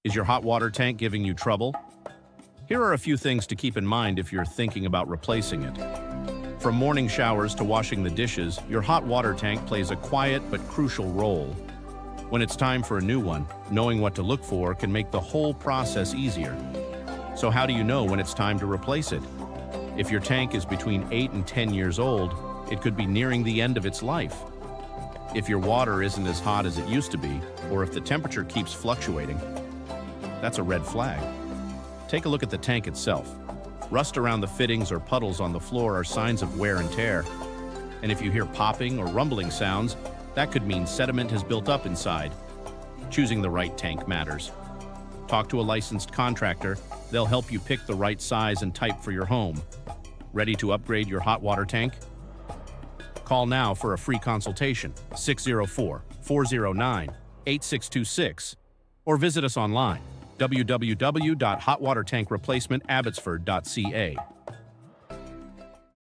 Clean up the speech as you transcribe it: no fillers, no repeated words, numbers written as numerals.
Is your hot water tank giving you trouble? Here are a few things to keep in mind if you're thinking about replacing it. From morning showers to washing the dishes, your hot water tank plays a quiet but crucial role. When it's time for a new one, knowing what to look for can make the whole process easier. So how do you know when it's time to replace it? If your tank is between 8 and 10 years old, it could be nearing the end of its life. If your water isn't as hot as it used to be, or if the temperature keeps fluctuating, that's a red flag. Take a look at the tank itself. Rust around the fittings or puddles on the floor are signs of wear and tear. And if you hear popping or rumbling sounds, that could mean sediment has built up inside. Choosing the right tank matters. Talk to a licensed contractor. They'll help you pick the right size and type for your home. Ready to upgrade your hot water tank? Call now for a free consultation, 604-409-8626, or visit us online, www.hotwatertankreplacementabbotsford.ca.